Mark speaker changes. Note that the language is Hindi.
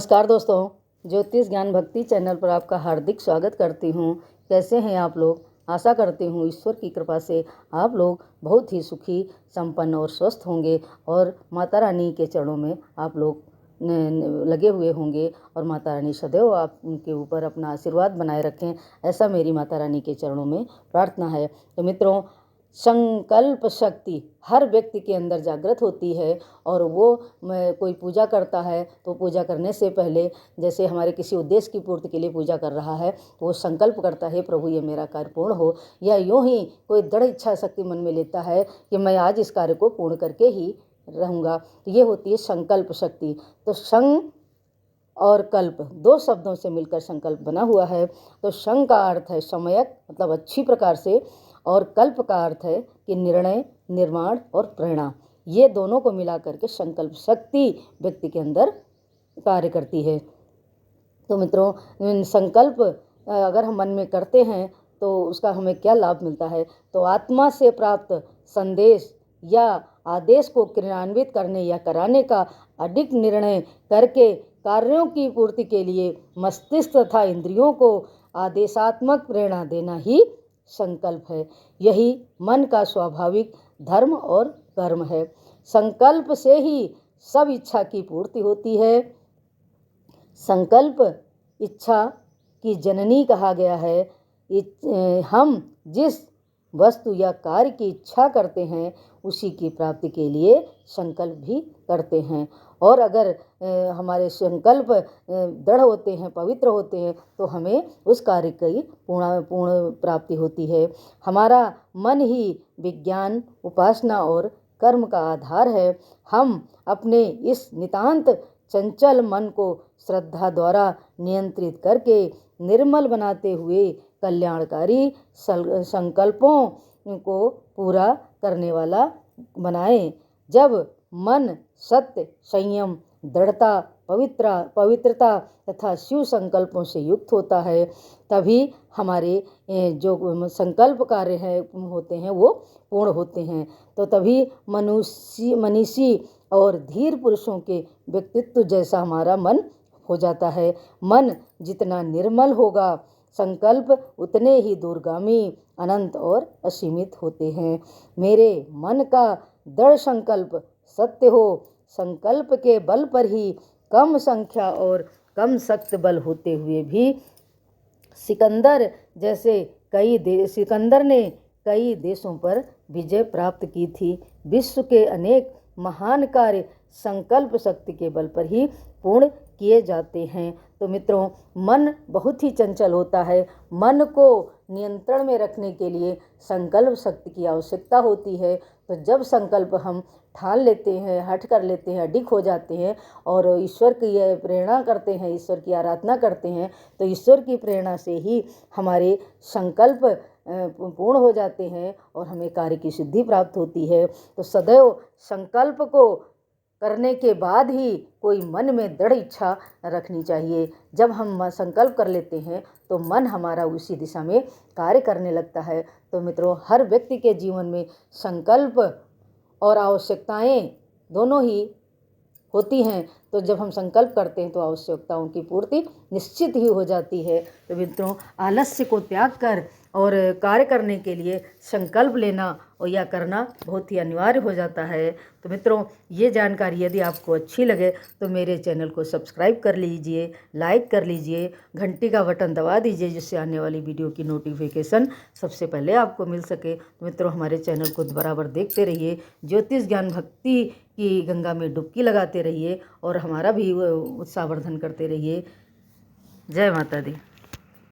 Speaker 1: नमस्कार दोस्तों, ज्योतिष ज्ञान भक्ति चैनल पर आपका हार्दिक स्वागत करती हूँ। कैसे हैं आप लोग? आशा करती हूँ ईश्वर की कृपा से आप लोग बहुत ही सुखी, संपन्न और स्वस्थ होंगे और माता रानी के चरणों में आप लोग लगे हुए होंगे और माता रानी सदैव आप उनके ऊपर अपना आशीर्वाद बनाए रखें, ऐसा मेरी माता रानी के चरणों में प्रार्थना है। तो मित्रों, संकल्प शक्ति हर व्यक्ति के अंदर जागृत होती है और वो कोई पूजा करता है तो पूजा करने से पहले, जैसे हमारे किसी उद्देश्य की पूर्ति के लिए पूजा कर रहा है तो वो संकल्प करता है, प्रभु ये मेरा कार्य पूर्ण हो, या यूं ही कोई दृढ़ इच्छा शक्ति मन में लेता है कि मैं आज इस कार्य को पूर्ण करके ही रहूँगा। तो ये होती है संकल्प शक्ति। तो संग और कल्प दो शब्दों से मिलकर संकल्प बना हुआ है। तो संग का अर्थ है समयक, मतलब अच्छी प्रकार से, और कल्प का अर्थ है कि निर्णय, निर्माण और प्रेरणा। ये दोनों को मिला करके संकल्प शक्ति व्यक्ति के अंदर कार्य करती है। तो मित्रों, संकल्प अगर हम मन में करते हैं तो उसका हमें क्या लाभ मिलता है? तो आत्मा से प्राप्त संदेश या आदेश को क्रियान्वित करने या कराने का अडिग निर्णय करके कार्यों की पूर्ति के लिए मस्तिष्क तथा इंद्रियों को आदेशात्मक प्रेरणा देना ही संकल्प है। यही मन का स्वाभाविक धर्म और कर्म है। संकल्प से ही सब इच्छा की पूर्ति होती है। संकल्प इच्छा की जननी कहा गया है। हम जिस वस्तु या कार्य की इच्छा करते हैं उसी की प्राप्ति के लिए संकल्प भी करते हैं। और अगर हमारे संकल्प दृढ़ होते हैं, पवित्र होते हैं, तो हमें उस कार्य की पूर्ण प्राप्ति होती है। हमारा मन ही विज्ञान, उपासना और कर्म का आधार है। हम अपने इस नितांत चंचल मन को श्रद्धा द्वारा नियंत्रित करके निर्मल बनाते हुए कल्याणकारी संकल्पों को पूरा करने वाला बनाएं। जब मन सत्य, संयम, दृढ़ता, पवित्रता तथा शिव संकल्पों से युक्त होता है, तभी हमारे जो संकल्प कार्य हैं होते हैं वो पूर्ण होते हैं। तो तभी मनीषी और धीर पुरुषों के व्यक्तित्व जैसा हमारा मन हो जाता है। मन जितना निर्मल होगा, संकल्प उतने ही दूरगामी, अनंत और असीमित होते हैं। मेरे मन का दृढ़ संकल्प सत्य हो। संकल्प के बल पर ही कम संख्या और कम सख्त बल होते हुए भी सिकंदर ने कई देशों पर विजय प्राप्त की थी। विश्व के अनेक महान कार्य संकल्प शक्ति के बल पर ही पूर्ण किए जाते हैं। तो मित्रों, मन बहुत ही चंचल होता है। मन को नियंत्रण में रखने के लिए संकल्प शक्ति की आवश्यकता होती है। तो जब संकल्प हम ठान लेते हैं, हट कर लेते हैं, अडिग हो जाते हैं और ईश्वर की प्रेरणा करते हैं, ईश्वर की आराधना करते हैं, तो ईश्वर की प्रेरणा से ही हमारे संकल्प पूर्ण हो जाते हैं और हमें कार्य की सिद्धि प्राप्त होती है। तो सदैव संकल्प को करने के बाद ही कोई मन में दृढ़ इच्छा रखनी चाहिए। जब हम संकल्प कर लेते हैं तो मन हमारा उसी दिशा में कार्य करने लगता है। तो मित्रों, हर व्यक्ति के जीवन में संकल्प और आवश्यकताएं दोनों ही होती हैं। तो जब हम संकल्प करते हैं तो आवश्यकताओं की पूर्ति निश्चित ही हो जाती है। तो मित्रों, आलस्य को त्याग कर और कार्य करने के लिए संकल्प लेना और या करना बहुत ही अनिवार्य हो जाता है। तो मित्रों, ये जानकारी यदि आपको अच्छी लगे तो मेरे चैनल को सब्सक्राइब कर लीजिए, लाइक कर लीजिए, घंटी का बटन दबा दीजिए जिससे आने वाली वीडियो की नोटिफिकेशन सबसे पहले आपको मिल सके। तो मित्रों, हमारे चैनल को बराबर देखते रहिए, ज्योतिष ज्ञान भक्ति की गंगा में डुबकी लगाते रहिए और हमारा भी उत्साहवर्धन करते रहिए। जय माता दी।